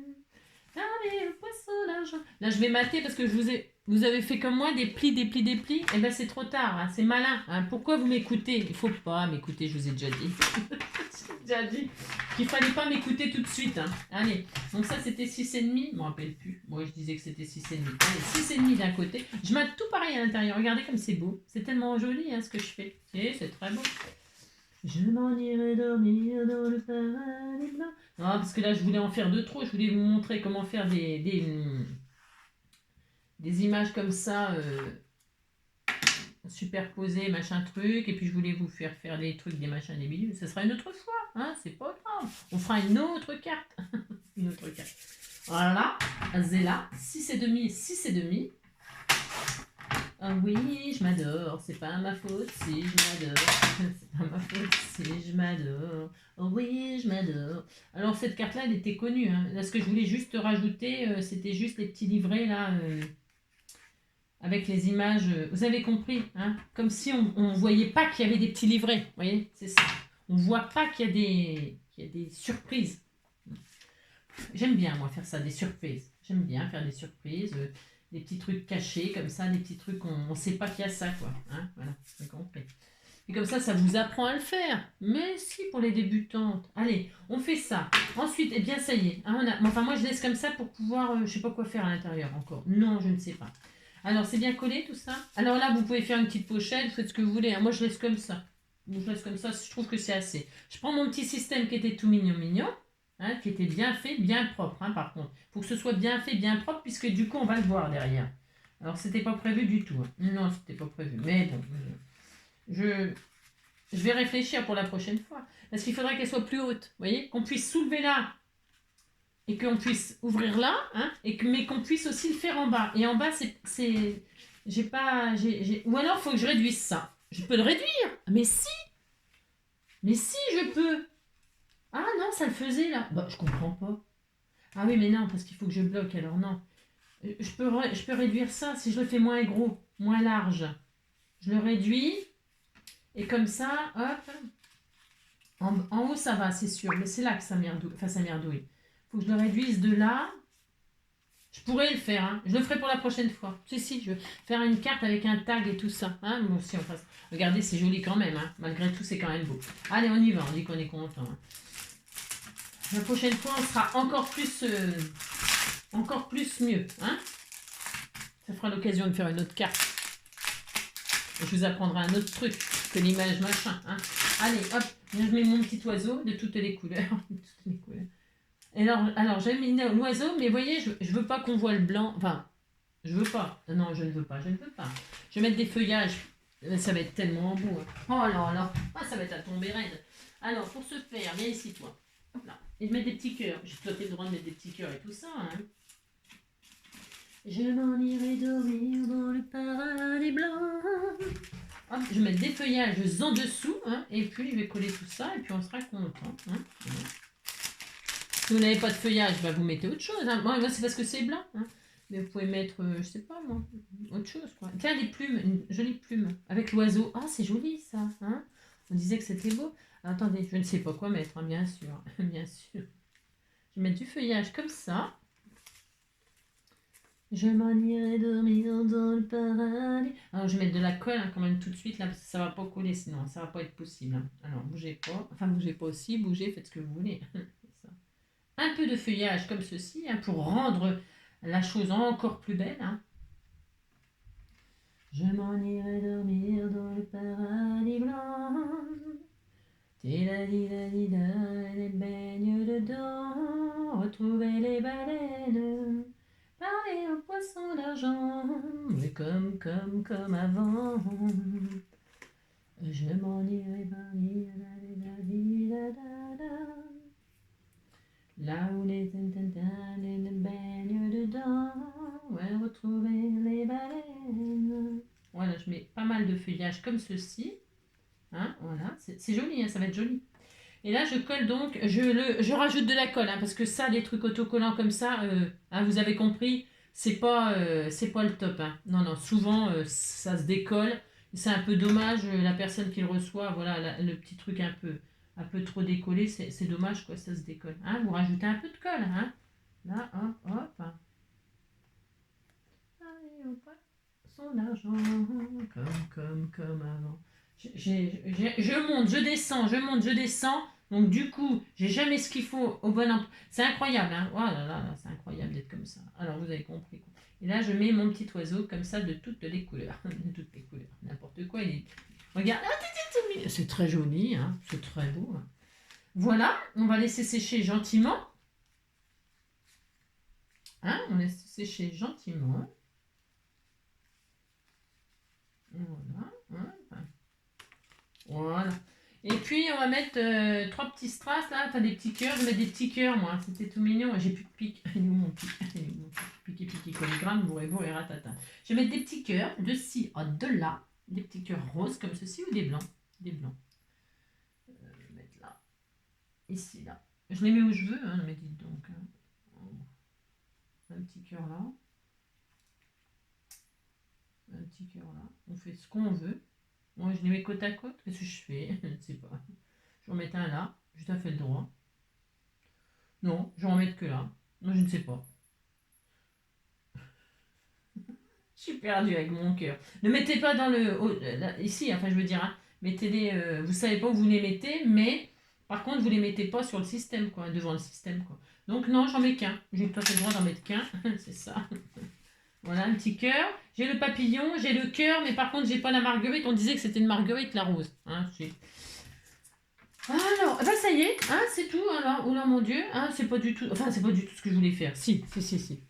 parler aux poissons d'argent. Là, je vais mater parce que vous avez fait comme moi des plis. Et ben c'est trop tard, hein, c'est malin. Hein. Pourquoi vous m'écoutez? Il faut pas m'écouter, je vous ai déjà dit. Qu'il fallait pas m'écouter tout de suite. Hein. Allez, donc ça c'était 6,5. Je me rappelle plus. Moi je disais que c'était 6,5. Allez, 6,5 d'un côté. Je mate tout pareil à l'intérieur. Regardez comme c'est beau. C'est tellement joli hein, ce que je fais. C'est très beau. Je m'en irai dormir dans le paradis blanc. Non, parce que là je voulais en faire de trop. Je voulais vous montrer comment faire des images comme ça superposées, machin truc, et puis je voulais vous faire des trucs, des machins, des bidules. Ça sera une autre fois, hein, c'est pas grave. On fera une autre carte. Voilà, Zella, 6,5. Ah oui, je m'adore, c'est pas ma faute si je m'adore. C'est pas ma faute si je m'adore. Oh oui, je m'adore. Alors cette carte-là, elle était connue. Hein. Là, ce que je voulais juste rajouter, c'était juste les petits livrets là. Avec les images, vous avez compris, hein, comme si on ne voyait pas qu'il y avait des petits livrets, vous voyez, c'est ça. On ne voit pas qu'il y a des surprises. J'aime bien, moi, faire ça, des surprises. J'aime bien faire des surprises, des petits trucs cachés, comme ça, des petits trucs, on ne sait pas qu'il y a ça, quoi. Hein, voilà, vous avez compris. Et comme ça vous apprend à le faire. Mais si, pour les débutantes. Allez, on fait ça. Ensuite, eh bien, ça y est. Hein, enfin, moi, je laisse comme ça pour pouvoir, je ne sais pas quoi faire à l'intérieur encore. Non, je ne sais pas. Alors, c'est bien collé tout ça. Alors là, vous pouvez faire une petite pochette, faites ce que vous voulez. Moi, je laisse comme ça. Je trouve que c'est assez. Je prends mon petit système qui était tout mignon, hein, qui était bien fait, bien propre, hein, par contre. Il faut que ce soit bien fait, bien propre, puisque du coup, on va le voir derrière. Alors, c'était pas prévu du tout. Hein. Non, c'était pas prévu. Mais bon, je vais réfléchir pour la prochaine fois. Parce qu'il faudrait qu'elle soit plus haute. Vous voyez, qu'on puisse soulever là. Et qu'on puisse ouvrir là, hein, mais qu'on puisse aussi le faire en bas. Et en bas, j'ai pas... Ou alors, il faut que je réduise ça. Je peux le réduire. Mais si, je peux. Ah non, ça le faisait là. Bah, je comprends pas. Ah oui, mais non, parce qu'il faut que je bloque, alors non. Je peux réduire ça si je le fais moins gros, moins large. Je le réduis. Et comme ça, hop. En haut, ça va, c'est sûr. Mais c'est là que ça merdouille. Faut que je le réduise de là. Je pourrais le faire, hein. Je le ferai pour la prochaine fois. Si, je vais faire une carte avec un tag et tout ça. Hein. Moi aussi, on fasse. Regardez, c'est joli quand même. Hein. Malgré tout, c'est quand même beau. Allez, on y va. On dit qu'on est content. Hein. La prochaine fois, on sera encore plus mieux. Hein. Ça fera l'occasion de faire une autre carte. Et je vous apprendrai un autre truc que l'image machin. Hein. Allez, hop. Je mets mon petit oiseau de toutes les couleurs. Et alors j'ai mis l'oiseau, mais vous voyez, je ne veux pas qu'on voit le blanc. Enfin, je veux pas. Non, je ne veux pas. Je vais mettre des feuillages. Ça va être tellement beau. Hein. Oh là là. Ah, ça va être à tomber raide. Alors, pour ce faire, viens ici, toi. Hop là. Et je mets des petits cœurs. J'ai tout à fait le droit de mettre des petits cœurs et tout ça. Hein. Je m'en irai dormir dans le paradis blanc. Hop, je vais mettre des feuillages en dessous. Hein, et puis, je vais coller tout ça. Et puis, on sera content. Hein. Si vous n'avez pas de feuillage, bah, vous mettez autre chose. Hein. Moi, c'est parce que c'est blanc. Hein. Mais vous pouvez mettre, je sais pas moi, autre chose. Quoi. Tiens, des plumes, une jolie plume. Avec l'oiseau. Ah, c'est joli ça. Hein. On disait que c'était beau. Attendez, je ne sais pas quoi mettre, hein, bien sûr. Bien sûr. Je vais mettre du feuillage comme ça. Je m'en irai dormir dans le paradis. Alors, je vais mettre de la colle hein, quand même tout de suite, là, parce que ça va pas coller, sinon ça va pas être possible. Hein. Alors, bougez pas. Enfin, bougez pas aussi, bougez, faites ce que vous voulez. Ça. Un peu de feuillage comme ceci, hein, pour rendre la chose encore plus belle. Hein. Je m'en irai dormir dans le paradis blanc. Tila-di-la-di-la, les baigne dedans, retrouver les baleines, parler aux poissons d'argent, mais comme avant. Je m'en irai parmi là où les baignent dedans, ouais, retrouver les baleines. Voilà, je mets pas mal de feuillage comme ceci. Hein, voilà, c'est joli, hein, ça va être joli. Et là, je colle donc, je rajoute de la colle, hein, parce que ça, les trucs autocollants comme ça, hein, vous avez compris, c'est pas le top. Hein. Non, non, souvent, ça se décolle. C'est un peu dommage, la personne qui le reçoit, voilà, le petit truc un peu trop décollé, c'est dommage, quoi, ça se décolle. Hein, vous rajoutez un peu de colle, hein. Là, hop, hop. Allez, hop, son argent, comme avant. Je monte, je descends, je monte, je descends. Donc du coup, j'ai jamais ce qu'il faut au bon emploi. C'est incroyable, hein. Oh là là, c'est incroyable d'être comme ça. Alors vous avez compris. Quoi. Et là, je mets mon petit oiseau comme ça de toutes les couleurs. De toutes les couleurs. N'importe quoi. Regarde, c'est très joli, hein. C'est très beau. Hein. Voilà, on va laisser sécher gentiment. Hein, on laisse sécher gentiment. Voilà. Hein. Voilà. Et puis on va mettre 3 petits strass là, enfin des petits cœurs, je vais mettre des petits cœurs moi, c'était tout mignon, j'ai plus de pic, il est où mon pic, il est où mon pic, piqué, colligramme, bourré, ratata. Je vais mettre des petits cœurs, de ci à de là, des petits cœurs roses comme ceci ou des blancs, je vais mettre là, ici là, je les mets où je veux, hein, mais dites donc, hein. Un petit cœur là, un petit cœur là, on fait ce qu'on veut. Moi, je les mets côte à côte. Qu'est-ce que je fais? Je ne sais pas. Je vais en mettre un là. Juste à fait le droit. Non, je vais en mettre que là. Non, je ne sais pas. Je suis perdue avec mon cœur. Ne mettez pas dans ici, enfin, je veux dire, hein, mettez-les. Vous savez pas où vous les mettez, mais par contre, vous les mettez pas sur le système, quoi, devant le système, quoi. Donc, non, j'en mets qu'un. J'ai pas fait le droit d'en mettre qu'un. C'est ça. Voilà, un petit cœur. J'ai le papillon, j'ai le cœur, mais par contre, j'ai pas la marguerite. On disait que c'était une marguerite, la rose. Hein, alors, bah ça y est, hein, c'est tout. Alors, oh là, mon Dieu, hein, c'est pas du tout. Enfin, c'est pas du tout ce que je voulais faire. Si.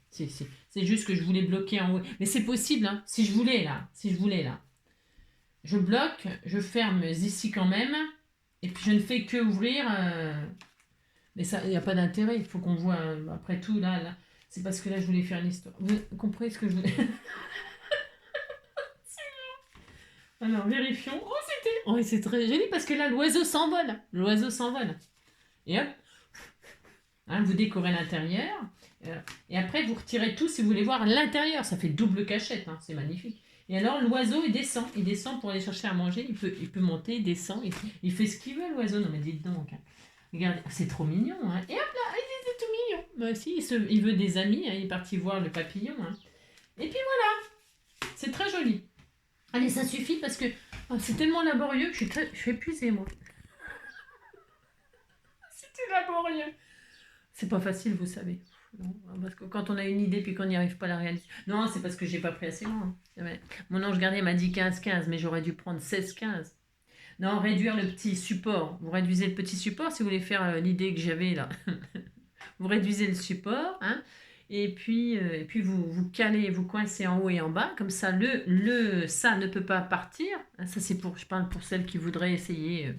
C'est juste que je voulais bloquer en haut. Mais c'est possible, hein, si je voulais là. Je bloque, je ferme ici quand même. Et puis, je ne fais que ouvrir. Mais ça, il n'y a pas d'intérêt. Il faut qu'on voit, après tout, là. C'est parce que là, je voulais faire une histoire. Vous comprenez ce que je voulais. Alors, vérifions. Oh, c'est très joli parce que là, l'oiseau s'envole. Et hop. Hein, vous décorez l'intérieur. Et après, vous retirez tout si vous voulez voir l'intérieur. Ça fait double cachette. Hein, c'est magnifique. Et alors, l'oiseau, il descend. Il descend pour aller chercher à manger. Il peut monter, il descend. Il fait ce qu'il veut, l'oiseau. Non, mais dites donc. Hein. Regardez, c'est trop mignon. Hein. Et hop là, il est tout mignon. Moi aussi, il veut des amis. Hein. Il est parti voir le papillon. Hein. Et puis voilà. C'est très joli. Allez, ça suffit parce que c'est tellement laborieux que je suis épuisée, moi. C'était laborieux. C'est pas facile, vous savez. Non, parce que quand on a une idée puis qu'on n'y arrive pas à la réaliser. Non, c'est parce que j'ai pas pris assez loin. Mon ange gardien m'a dit 15-15, mais j'aurais dû prendre 16-15. Non, réduire le petit support. Vous réduisez le petit support si vous voulez faire l'idée que j'avais là. Vous réduisez le support, hein. Et puis vous calez, vous coincez en haut et en bas, comme ça ça ne peut pas partir. Ça c'est je parle pour celles qui voudraient essayer.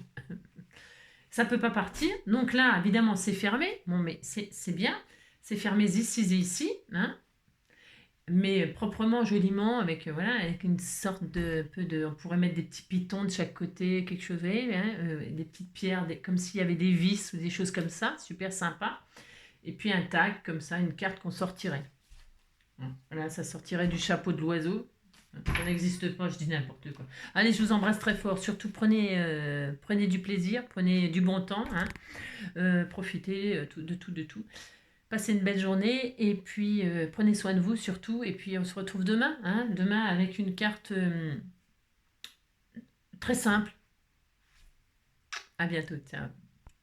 ça peut pas partir. Donc là, évidemment, c'est fermé. Bon, mais c'est bien. C'est fermé ici et ici, hein. Mais proprement, joliment, avec, voilà, avec une sorte on pourrait mettre des petits pitons de chaque côté, quelque chose, vous voyez, hein, des petites pierres, comme s'il y avait des vis ou des choses comme ça, super sympa. Et puis un tag, comme ça, une carte qu'on sortirait. Voilà, ça sortirait du chapeau de l'oiseau. Ça n'existe pas, je dis n'importe quoi. Allez, je vous embrasse très fort. Surtout, prenez du plaisir, prenez du bon temps, hein. Profitez de tout, de tout. Passez une belle journée et puis prenez soin de vous surtout. Et puis on se retrouve demain, hein, demain avec une carte très simple. À bientôt, ciao.